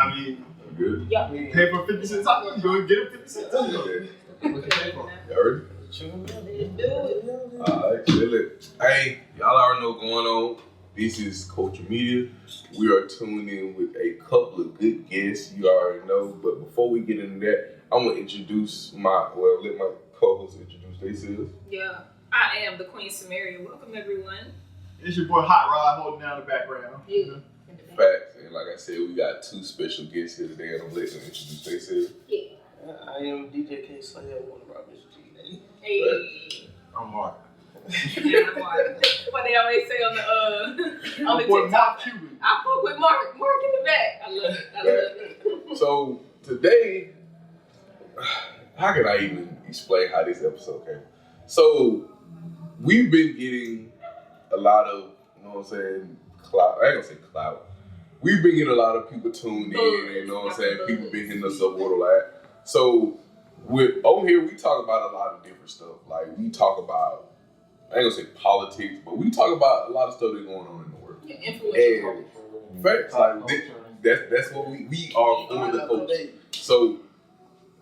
I mean, good. Yep. pay for 50 cents tacos. Go get a 50 cent taco. You heard? Alright, chill it. Hey, y'all already know what's going on. This is Culture Media. We are tuned in with a couple of good guests. You already know. But before we get into that, I'm gonna introduce let my co-hosts introduce themselves. Yeah, I am the Queen Samaria. Welcome everyone. It's your boy Hot Rod holding down the background. Yeah. Facts. And like I said, we got two special guests here today, and I'm letting them introduce themselves. Yeah. I am DJ K Slayer, one of our Mr. G. Hey. I'm Mark. Yeah, I'm Mark. What they always say on the Boy, TikTok. Mark Cuban. I fuck with Mark. Mark in the back. I love it. I love it. So today, how can I even explain how this episode came? So we've been getting a lot of, you know what I'm saying, clout. I ain't gonna say clout. We've been getting a lot of people tuned in, you know what I'm saying? People been hitting us up with a lot. So over here, we talk about a lot of different stuff. Like we talk about, I ain't gonna say politics, but we talk about a lot of stuff that's going on in the world. Yeah, influential And facts, like that's what we are for the culture. So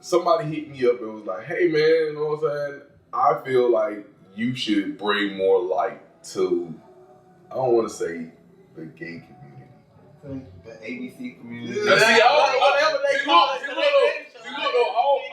somebody hit me up and was like, hey man, you know what I'm saying? I feel like you should bring more light to, I don't want to say the gay community. The ABC community. Now, see, Whatever they call it. I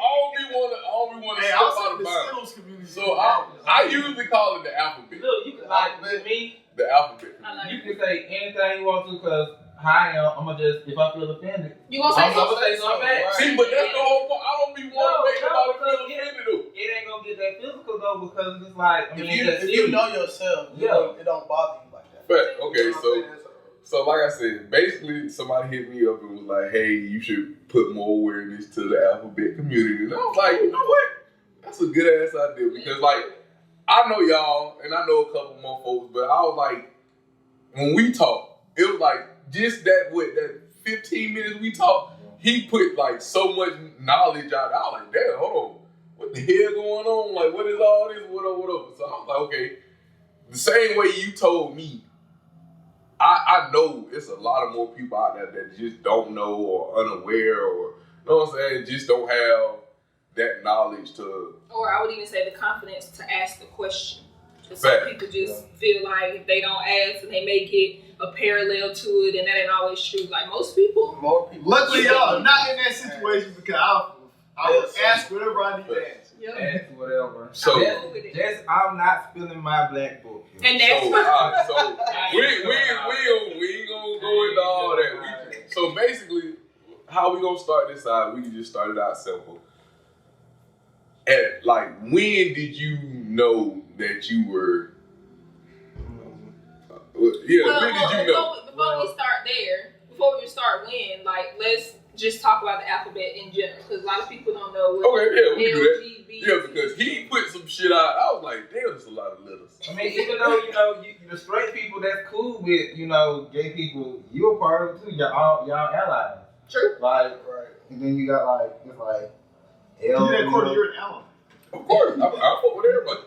don't be want to Hey, step I was out in of the bounds. Skittles community. So I usually call it the alphabet. Look, you can like with me. The alphabet. You can say anything you want to, cause how I am, I'm gonna just if I feel offended, You gonna say I'm gonna say something back. See, but that's the whole point. I don't be wanting to make nobody feel offended though. It ain't gonna get that physical though because it's like I mean, If you know yourself, it don't bother you like that. But okay, so like I said, basically somebody hit me up and was like, hey, you should put more awareness to the alphabet community. And I was like, you know what? That's a good ass idea because like I know y'all and I know a couple more folks, but I was like, when we talk, it was like just that 15 minutes we talked, he put like so much knowledge out. I was like, damn, hold on. What the hell going on? Like, what is all this? Whatever. So I was like, okay. The same way you told me, I know it's a lot of more people out there that just don't know or unaware or, you know what I'm saying, just don't have that knowledge to... Or I would even say the confidence to ask the question. Because some people just feel like if they don't ask and they may get a parallel to it and that ain't always true. Like most people... Luckily, y'all not in that situation because I would ask whatever I need to ask. Yep. ask whatever. So I'm not spilling my black book. And that's so we ain't gonna go into all that. So basically, how we gonna start this out? We can just start it out simple. And like, when did you know that you were? When did you know? Before we start when, like, let's just talk about the alphabet in general, because a lot of people don't know what we can do that. LGBT. Yeah, because he put some shit out. I was like, damn, there's a lot of letters. I mean, even though the straight people that's cool with gay people, you're a part of it too. Y'all allies. True. Like, and then you got like it's like L. You're an ally. Of course, I fuck with everybody.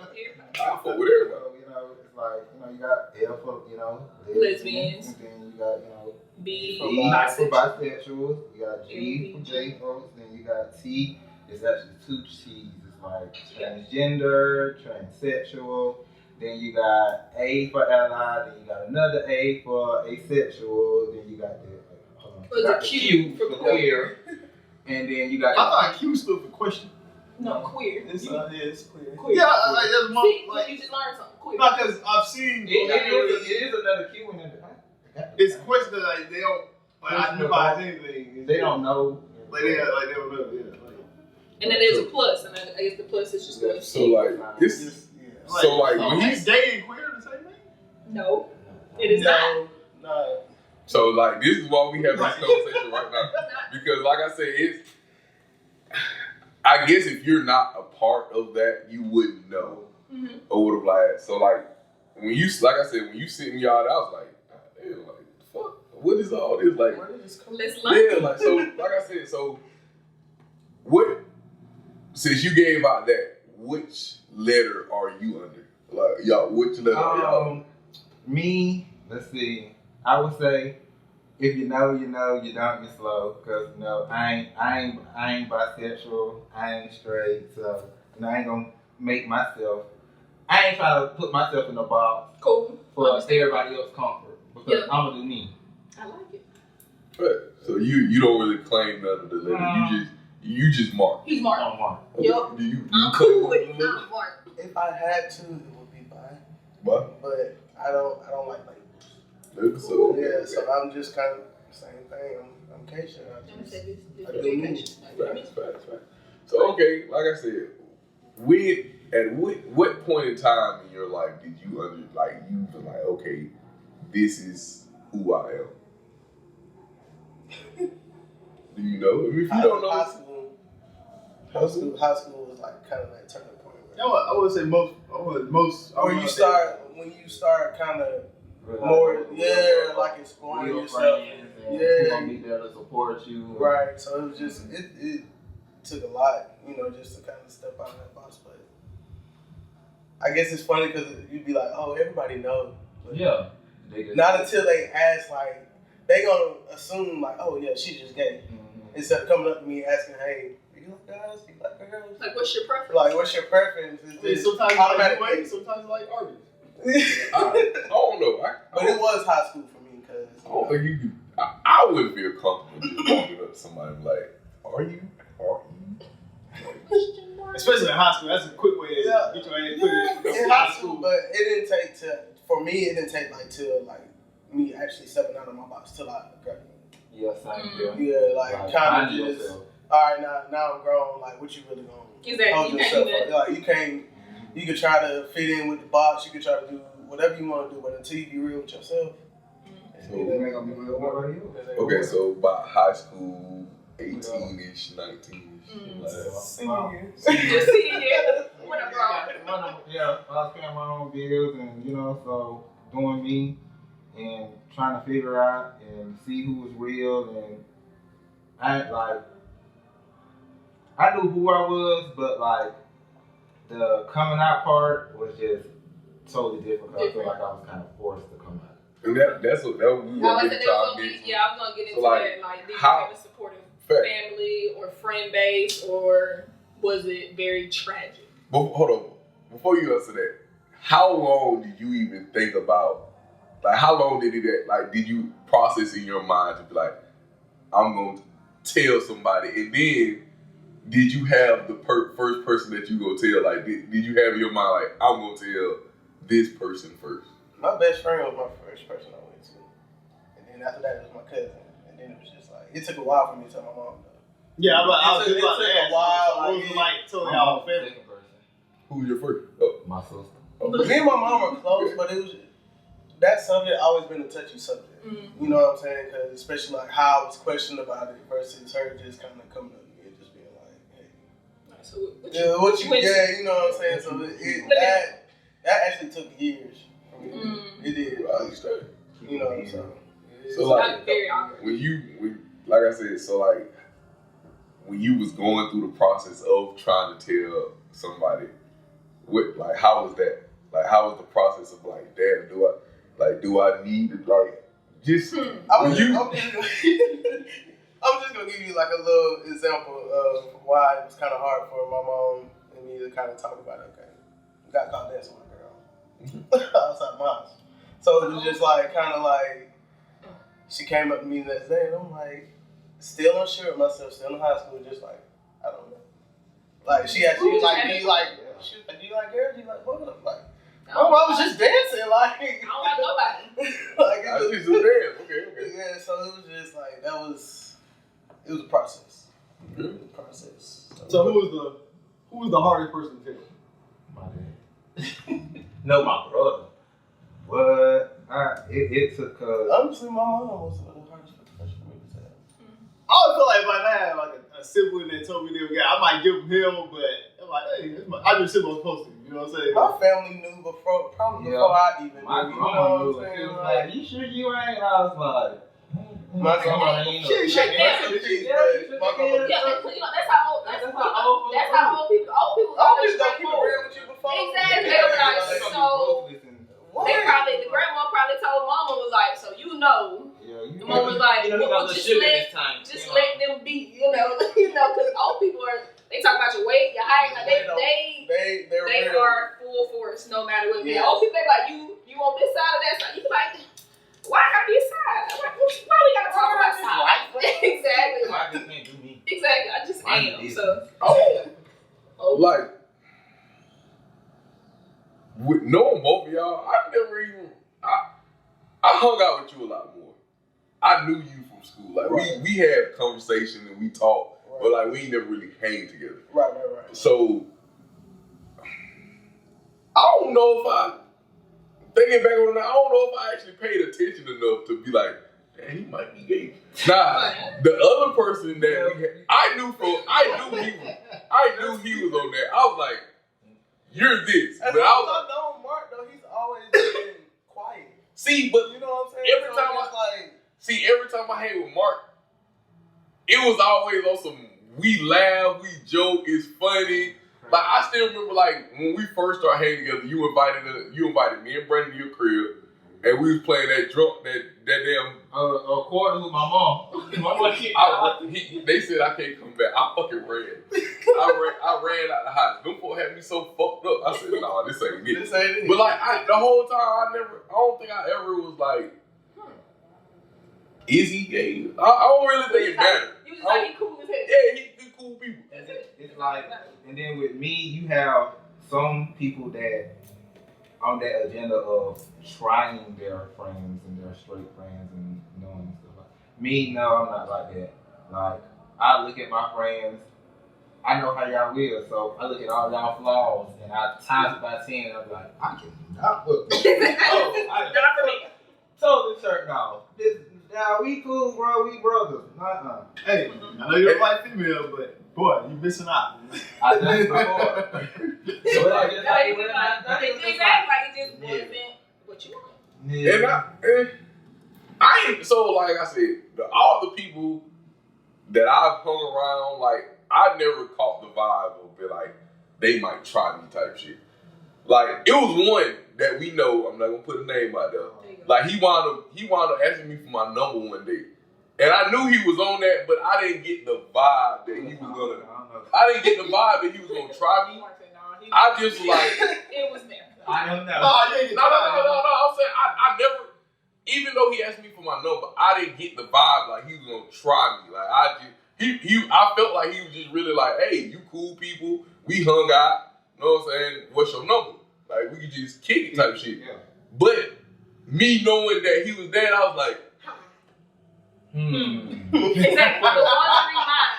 I fuck with everybody. So, it's like you got L for lesbians. And then you got B for bisexuals. You got G for gay folks. Then you got T. It's actually two T's. It's like transgender, transsexual. Then you got A for ally. Then you got another A for asexual. Then you got the Q for queer. And then you got. I thought Q stood for question. No, queer. It's queer. Yeah, like that's my. Like you just learned something. Queer. No, because I've seen. It is another Q in there. It's question that like they don't identify anything. They don't know. Like they don't know. Yeah. And then there's a plus, and I guess the plus is just going to so like this. So like when he's gay and queer the same thing. No, it is not. No. So like this is why we have this conversation right now, because like I said, it's. I guess if you're not a part of that, you wouldn't know or would have lied. So like when you sit me out, I was like, damn, like fuck, what is all this? Like, let's learn. Yeah, like so, like I said, so what? Since you gave out that, which letter are you under? Like y'all, which letter are y'all? Me, let's see. I would say if you know, you know. You don't, you slow. Cause you know, I ain't bisexual. I ain't straight. So you know, I ain't gonna make myself. I ain't trying to put myself in a box Cool. for everybody else's comfort. Because I'm gonna do me. I like it. Right. So you don't really claim none of the letters. You just mark. He's Mark. I'm Mark. Yup. Do you I'm claim cool with it. none of the letters? I'm Mark. If I had to, it would be bi. What? But I don't like labels. So, Yeah, so I'm just kind of same thing. I'm Keisha. I do me. Facts. So okay, like I said, at what point in time in your life did you you feel like, okay, this is who I am? Do you know? I mean, if you don't know, High school was like kind of that turning point. I would say most. When you start kind of more, like exploring yourself. People gonna be there to support you. Right. So it was just it took a lot, just to kind of step out of that box. But I guess it's funny because you'd be like, oh, everybody knows. But Yeah. not until they ask, like, they gonna assume like, oh yeah, she's just gay. Mm-hmm. Instead of coming up to me asking, hey, do you like guys? Do you like girls? Like, what's your preference? Like, what's your preference? Sometimes you like white, sometimes you like artists. I don't know. But it was high school for me because I don't think you could. I wouldn't feel comfortable just walking up to somebody and be like, are you? Especially in high school, that's a quick way to get your ass put in high school. But it didn't take like till me actually stepping out of my box till I graduated. Yeah, same. Yeah, like kind of just. All right, now I'm grown. Like, what you really gonna hold yourself up? Like, you can't. You could try to fit in with the box. You could try to do whatever you want to do, but until you be real with yourself. Okay, so by high school, 18-ish, 19-ish. Senior. When I'm grown. I was paying my own bills and, so doing me and trying to figure out and see who was real. And I knew who I was, but the coming out part was just totally different. I feel like I was kind of forced to come out. And that's what we were I was gonna get into that. Like, did you have a supportive family or friend base, or was it very tragic? But hold on, before you answer that, how long did you even think about? Like, how long did did you process in your mind to be like, I'm going to tell somebody, and then did you have the first person that you go tell? Like, did you have in your mind like, I'm going to tell this person first? My best friend was my first person I went to, and then after that it was my cousin, and then it was just like it took a while for me to tell my mom. Yeah, it took a while. It was like totally our family. Who was your first? My sister. Me and my mom are close, but it was that subject always been a touchy subject. Mm-hmm. You know what I'm saying? Because especially like how I was questioned about it versus her just kind of coming up to me and just being like, "Hey, So you know what I'm saying?" So that actually took years for me. It did. I understand. You know, so like very awkward. when like I said, so like when you was going through the process of trying to tell somebody, how was that? Like, how was the process of like, damn, do I need to just? I'm just gonna give you like a little example of why it was kind of hard for my mom and me to kind of talk about it. Okay, we got caught dancing with a girl outside my house, so it was just like kind of like she came up to me the next day and I'm like, still unsure of myself, still in high school, just like I don't know. Like she was like, do you like girls? Do you like boys? Like. Oh, I was just dancing, like I don't like nobody. I was just dance. Okay. Yeah, so it was just like it was a process. It was a process. So who was the hardest person to tell? My dad. No, my brother. But it took. Honestly, my mom was the hardest person for me to tell. I always feel like if I had like a sibling that told me they were gay, I might give them hell, but I'm like, hey, I just sibling supposed to. You know what I'm saying? My family knew before I even knew. My grandma knew. She was like, "You sure you ain't?" I was like, "My grandma ain't know." She Yeah, that's how old people. Old people don't keep it real with you before. Exactly. They were like, so. The grandma probably told mama was like, so the mom was like, like, You know, he well, got the just sugar let, this time. just let them be, because old people they talk about your weight, your height, like they are full force no matter what. Yeah. Old people, they like, you on this side or that side. You be like, why I gotta be a side? I'm like, why we gotta talk about side? Exactly. Why they can't do me? Exactly. I just am. So. Like, with knowing both of y'all, I never even, I hung out with you a lot more. I knew you from school. Like, we had conversation and we talked, but like, we ain't never really hang together. Right. So, I don't know if thinking back on it, I don't know if I actually paid attention enough to be like, damn, he might be gay. Nah, the other person that we had, I knew he was on there. I was like, you're this. As But I was I've known Mark though, he's always been quiet. See, but you know what I'm saying? Every time I hang with Mark, it was always on some, we laugh, we joke, it's funny. Like, I still remember, like, when we first started hanging together, you invited me and Brandon to your crib, and we was playing that damn... quarters with my mom. They said I can't come back. I fucking ran. I ran out the house. Them folks had me so fucked up. I said, nah, this ain't it. This ain't it. But, like, the whole time, I don't think I ever was like, is he gay? I don't really think it mattered. You just like, he cool as hell. Yeah, he cool people. It's like, and then with me, you have some people that on that agenda of trying their friends and their straight friends and knowing stuff like that. Me, no, I'm not like that. Like, I look at my friends, I know how y'all will, so I look at all y'all flaws and I times it by 10 and I'm like, I cannot put this. Not for me. Totally turned off. Nah, we cool, bro. We brothers. Hey, I know you're a white female, but boy, you missing out. I done it before. So I just Exactly, like it just wasn't what you wanted. Yeah. And I ain't, so like I said, all the people that I've hung around, like, I never caught the vibe of it, like, they might try me type shit. Like, it was one that we know, I'm not gonna put a name out there. Like, he wound up asking me for my number one day. And I knew he was on that, but I didn't get the vibe that he was gonna, try me. I just like, it was there. I don't know. No, I'm saying, I never, even though he asked me for my number, I didn't get the vibe like he was gonna try me. Like, I felt like he was just really like, hey, you cool people, we hung out, you know what I'm saying, what's your number? Like, we could just kick it type shit. Yeah. But me knowing that he was there, I was like, Exactly. The wandering mind.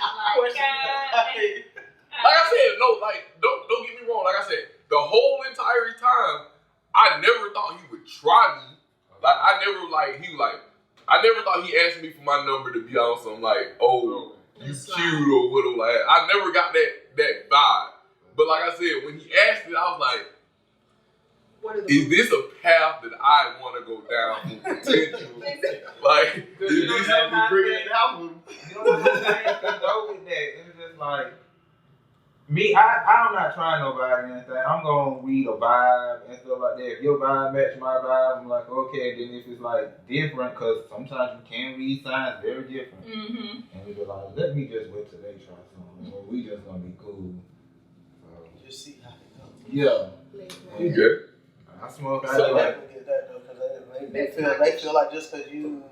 Like I said, no, like, don't get me wrong. Like I said, the whole entire time, I never thought he would try me. Like, I never thought he asked me for my number to be on some like, oh, you cute or whatever. Like, I never got that vibe. But like I said, when he asked it, I was like, is this a path that I want to go down for potential? Like, is this how we bring it down? You know what I'm saying? Go with that. It's just like, me, I'm not trying nobody or anything. I'm going to read a vibe and stuff like that. If your vibe match my vibe, I'm like, okay. Then if it's like different, because sometimes you can read signs very different. Mm-hmm. And we be like, let me just wait till they try something. Or we just going to be cool. So, just see how it goes. Yeah. You good? I smoke. I definitely get that though, because they feel like just because you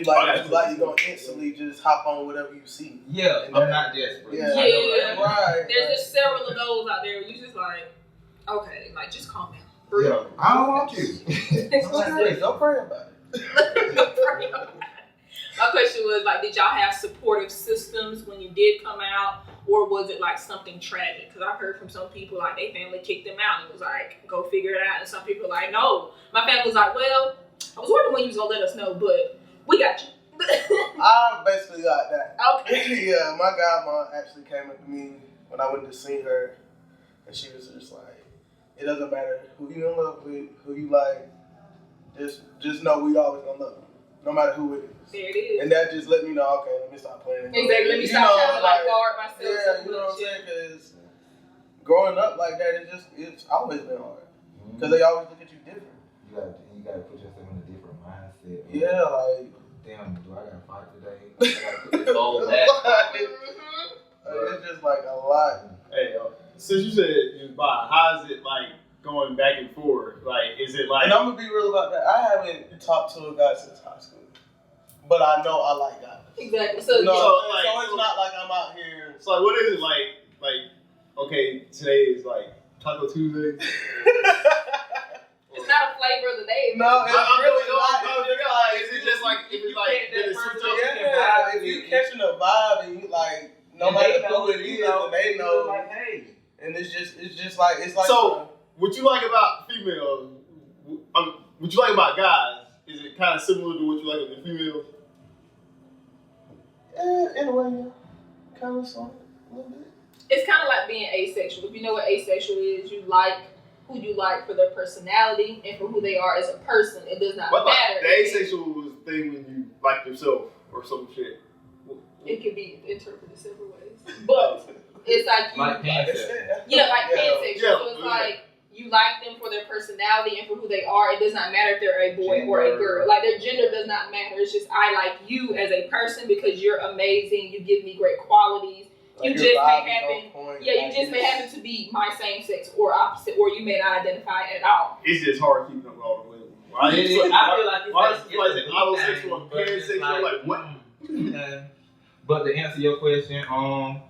like you're gonna instantly just hop on whatever you see. Yeah, they're not desperate. Yeah. Right. There's just several of those out there. You just like, okay, like just calm down. Breathe. Yeah, I don't want you. Don't pray about it. My question was like, did y'all have supportive systems when you did come out, or was it like something tragic? Because I've heard from some people like their family kicked them out and it was like, go figure it out. And some people like, no. My family was like, well, I was wondering when you was gonna let us know, but we got you. I basically got that. Okay. Yeah, my godmom actually came up to me when I went to see her, and she was just like, it doesn't matter who you in love with, who you like, just know we always gonna love you, no matter who it is. There it is. And that just let me know, okay, let me stop playing. Exactly. Let me stop trying to like guard myself. Yeah, you know what I'm saying? Because growing up like that, it's always been hard. Because they always look at you different. You gotta put yourself in a different mindset. Yeah, like it like? And I'm gonna be real about that. I haven't talked to a guy since high school, but I know I like guys. Exactly. So, No, so, so it's not like I'm out here. So like, what is it like? Like, okay, today is like Taco Tuesday. it's not a flavor of the day. No, it's I'm really not. not. Is it just like if it's like if it's switch up? Yeah, if you catching a vibe and you like, no matter who it is, and they know, like, hey. and it's just like it's like. So, what you like about females? What you like about guys? Is it kind of similar to what you like with females? In a way, yeah, kind of sort of a little bit. It's kind of like being asexual. If you know what asexual is, you like who you like for their personality and for who they are as a person. It does not matter. The asexual thing when you like yourself or some shit. It can be interpreted several ways, but it's like you, Like pansexual. yeah, like pansexual. Yeah, So it's like you like them for their personality and for who they are. It does not matter if they're a boy or a girl. Like their gender does not matter. It's just I like you as a person because you're amazing. You give me great qualities. Like you just may happen, you just may happen to be my same sex or opposite, or you may not identify at all. It's just hard keeping up with all the women. I feel like I was sexual and pansexual. Like what? But to answer your question, I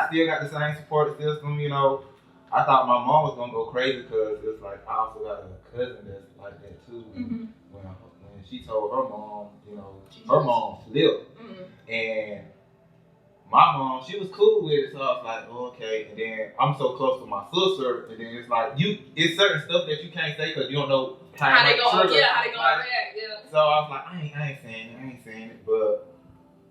still got the same support system. You know, I thought my mom was gonna go crazy because it's like I also got a cousin that's like that too. Mm-hmm. When she told her mom, you know, her mom flipped, and my mom, she was cool with it, so I was like, oh, okay. And then I'm so close to my sister, and then it's like it's certain stuff that you can't say because you don't know how they gonna react. Yeah. So I was like, I ain't saying it, but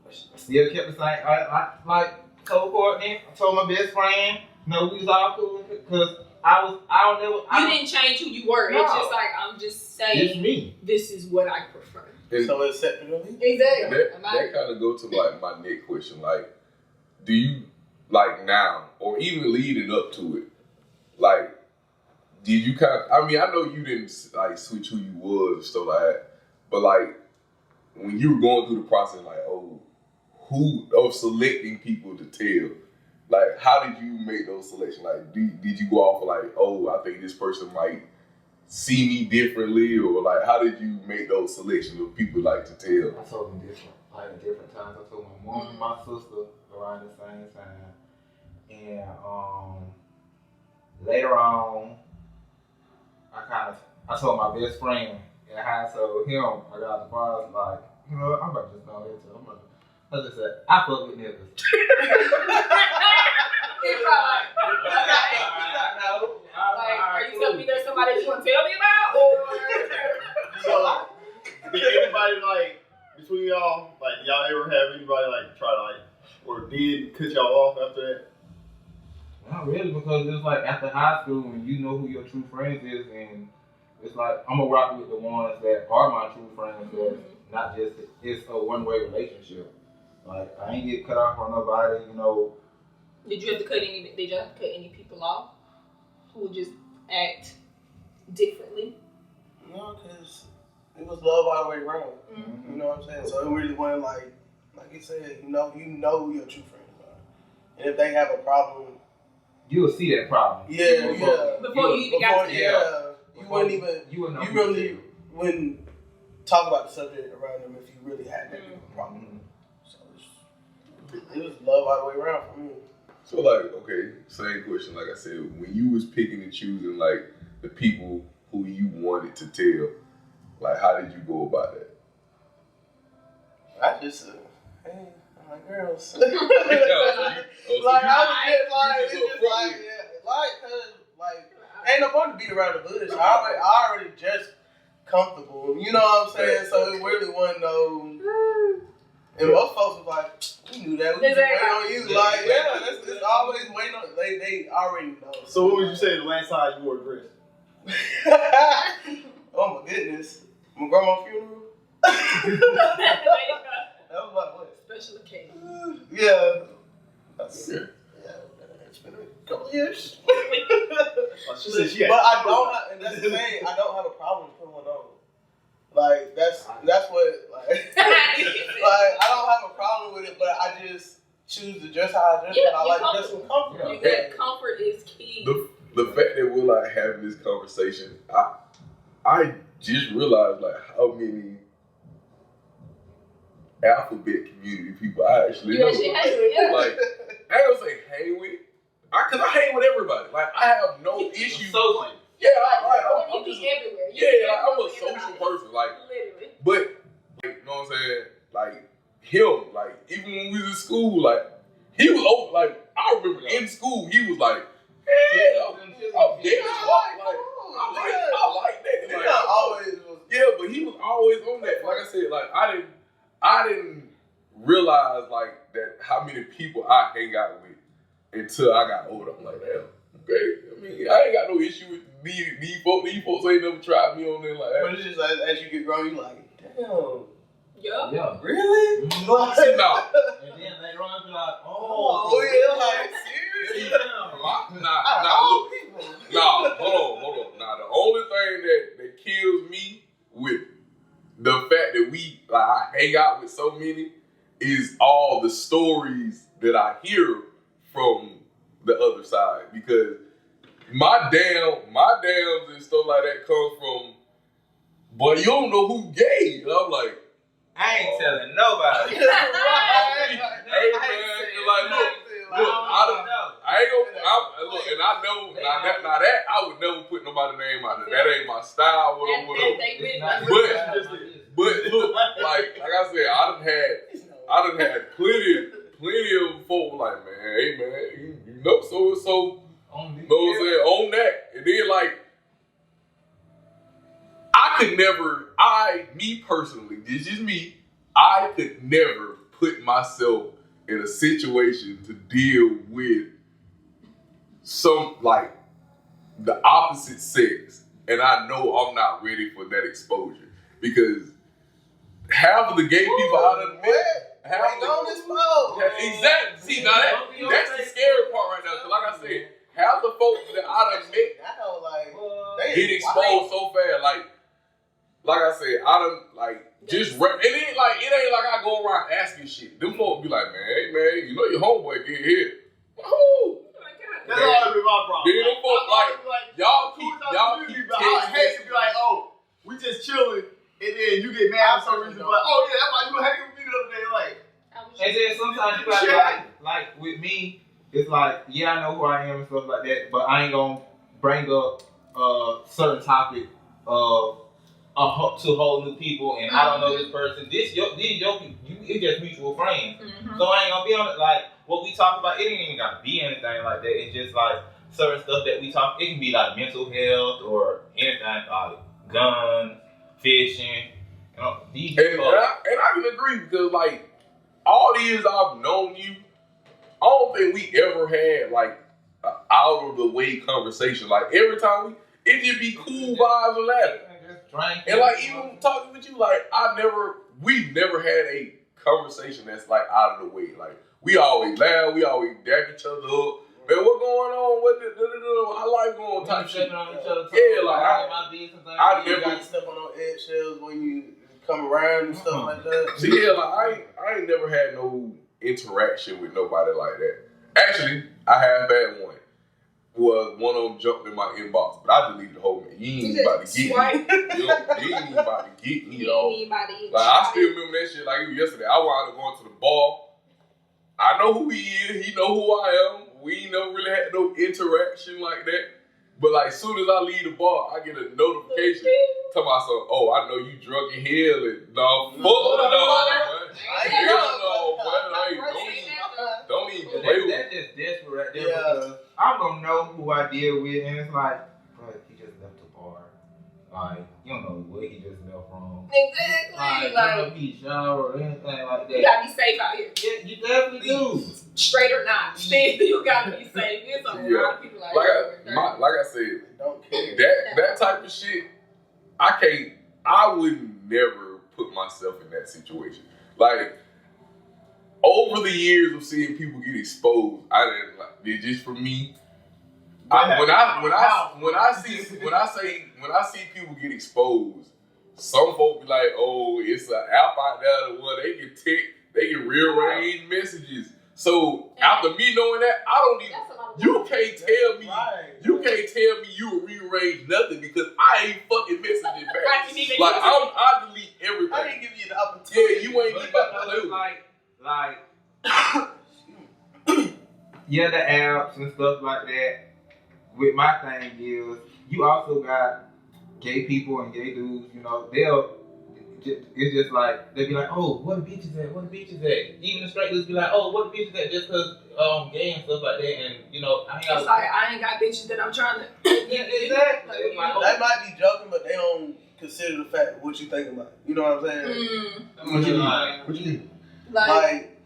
I still kept the same. I like told Courtney, I told my best friend, no, we was all cool because You didn't change who you were. No. It's just like I'm just saying. It's me. This is what I prefer. So it's separately. Exactly. That kind of go to like my next question. Like, do you like now or even leading up to it? Like, did you kind of? I mean, I know you didn't like switch who you was and stuff like that, but like when you were going through the process, like, who of selecting people to tell, like, how did you make those selections? Like, did you go off of like, I think this person might see me differently, or like, how did you make those selections of people like to tell? I told them at different times. I told my mom and my sister around the same time, and later on, I told my best friend, and I told him I got the bars like, you know, I'm about to just know it too. I just said, I fuck with niggas. Are you telling me there's somebody that you want to tell me about? Or So, did anybody like between y'all, like y'all ever have anybody like try to like or did cut y'all off after that? Not really, because it's like after high school when you know who your true friends is, and it's like I'm gonna rock with the ones that are my true friends. That's not just it's a one-way relationship. Like I ain't get cut off on nobody, you know. Did you have to cut any people off who would just act differently? No, because it was love all the way around. Mm-hmm. You know what I'm saying? So it really wasn't like you said, you know who your true friends are. And if they have a problem, you will see that problem. Yeah, Before you even got to you wouldn't talk about the subject around them if you really had that big problem. So it was love all the way around for me. So like, okay, same question. Like I said, when you was picking and choosing like the people who you wanted to tell, like how did you go about that? I just hey, I'm like girls. Like I was just like ain't no point to beat around the bush. I already just comfortable. You know what I'm saying? So it really wasn't no. And most folks was like, we knew that. We just waiting on you. Like, it's always waiting on. They already know. So what would you say the last time you wore a dress? Oh my goodness, my grandma's funeral. That was like what? Special occasion. Yeah. It's been a couple years. But I don't have, and that's the thing, I don't have a problem with putting one on. Like that's what like I don't have a problem with it, but I just choose to dress how I dress, and I like dressing comfortable. That comfort is key. The fact that we're like having this conversation, I just realized like how many alphabet community people I actually know. actually hang with, yeah. Like, I ain't gonna say hang with, cause I hang with everybody. Like, I have no issue. So Yeah, You be everywhere. I'm a social person. Like, literally. but like, you know what I'm saying? Like him, like even when we was in school, like he was open. Like I remember in school, he was like, "Hey, I'm dead as fuck." Like I like that. Like, always was. Yeah, but he was always on that. Like I said, like I didn't realize like that how many people I hang out with until I got older. I'm like, damn, okay. I mean, I ain't got no issue with these folks. These folks ain't never tried me on there like that. But it's just like, as you get grown, you like, damn. Yeah. Really? No. And then later on, be like, yeah, like, seriously? Hold on. Nah, the only thing that kills me with the fact that I hang out with so many is all the stories that I hear from the other side. Because my dams and stuff like that comes from, boy, you don't know who gay. And I'm like, I ain't telling nobody. hey man, look, I ain't gonna look, and I know now that I would never put nobody's name out there. That ain't my style, whatever. But look, like I said, I done had plenty of folk like, man, hey man, you know so and so, know what I'm saying, on that, and then like. Me personally, this is me, I could never put myself in a situation to deal with some, like, the opposite sex, and I know I'm not ready for that exposure, because half of the gay people I done met, exactly, see, now that's the scary part right now, because like I said, half the folks that I done met get exposed so fast, like I said, I done, it ain't like I go around asking shit. Them folks be like, man, hey man, you know your homeboy get hit. Oh, that's always been my problem. Then them folks y'all keep I hate to be like, oh, we just chilling, and then you get mad for some reason, like, oh yeah, that's why you were hanging with me the other day, like. And then sometimes you gotta like with me, it's like, yeah, I know who I am and stuff like that, but I ain't gonna bring up a certain topic to whole new people, and I don't know this person. These your people, it's just mutual friends. Mm-hmm. So I ain't gonna be on it. Like what we talk about, it ain't even gotta be anything like that. It's just like certain stuff that we talk. It can be like mental health or anything like guns, fishing. You know, and I can agree because like all the years I've known you, I don't think we ever had like an out of the way conversation. Like every time it just be cool vibes and laughing. And like even talking with you, like we've never had a conversation that's like out of the way. Like we always laugh, we always dap each other up. Man, what going on? What how life going? Type shit. On each other. Yeah, like I never got to step on those eggshells when you come around and stuff like that. See, yeah, like I ain't never had no interaction with nobody like that. Actually, I have had one. Was one of them jumped in my inbox, but I deleted the whole man. You ain't about to get me. You ain't about to get me, y'all. Like I still remember that shit like it was yesterday. I wound up going to the bar. I know who he is. He know who I am. We ain't never really had no interaction like that. But like soon as I leave the bar, I get a notification talking about some. Oh, I know you drunk in hell and no, fuck no, don't even play with. That's just desperate right there because I'm gonna know who I deal with, and it's like, bro, he just left the bar. Like, you don't know where he just left from. Exactly. Like, you don't know if he showered or anything like that. You gotta be safe out here. Yeah, you definitely do. Straight or not, still you gotta be safe. There's a lot of people like I said, don't care. That type of shit, I would never put myself in that situation. Like, over the years of seeing people get exposed, I didn't like it just for me. When I see people get exposed, some folk be like, oh, it's an app out there where they can rearrange messages. So after me knowing that, I don't even. You can't tell me you rearrange nothing because I ain't fucking messaging Like I delete everything. I didn't give you the opportunity. Yeah, you ain't even about to do. Like, yeah, the apps and stuff like that. With my thing is, you also got gay people and gay dudes. You know, it's just like they be like, oh, what the bitch is that? What the bitch is that? Even the straight dudes be like, oh, what the bitch is that? Just cause gay and stuff like that. And you know, it's like I ain't got bitches that I'm trying to. Yeah, exactly. Like, they might be joking, but they don't consider the fact of what you think about. You know what I'm saying? What you mean? Like,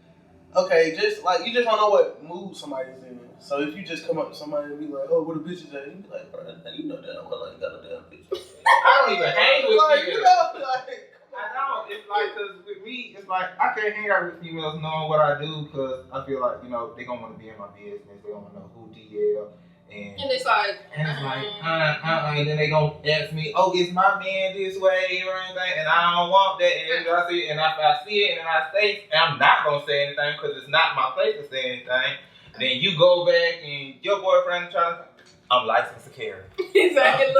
okay, just like you just don't know what mood somebody's in. So if you just come up to somebody and be like, "Oh, what a bitch is that?" You be like, "Bro, you know that I'm like got a damn bitch." I don't even hang with like, females. you know, like, I don't. It's like, cause with me, it's like I can't hang out with females knowing what I do, cause I feel like, you know, they gonna want to be in my business. They gonna know who DL. And it's like, and then they gonna ask me, oh, is my man this way or anything? And I don't want that. And I see, and if I see it and I say, and I'm not gonna say anything because it's not my place to say anything. Then you go back and your boyfriend trying to, I'm licensed to carry. Exactly.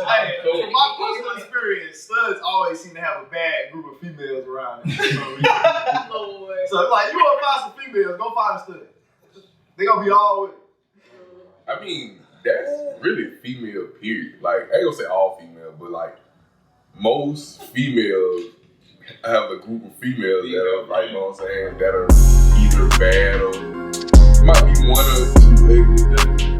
Hey, from my personal experience, studs always seem to have a bad group of females around them. Lord. So it's like, you want to find some females, go find a stud. They gonna be all with it. I mean, that's really female, period. Like, I ain't gonna say all female, but like, most females have a group of females that are, like, you know what I'm saying, that are either bad or might be one or two ugly.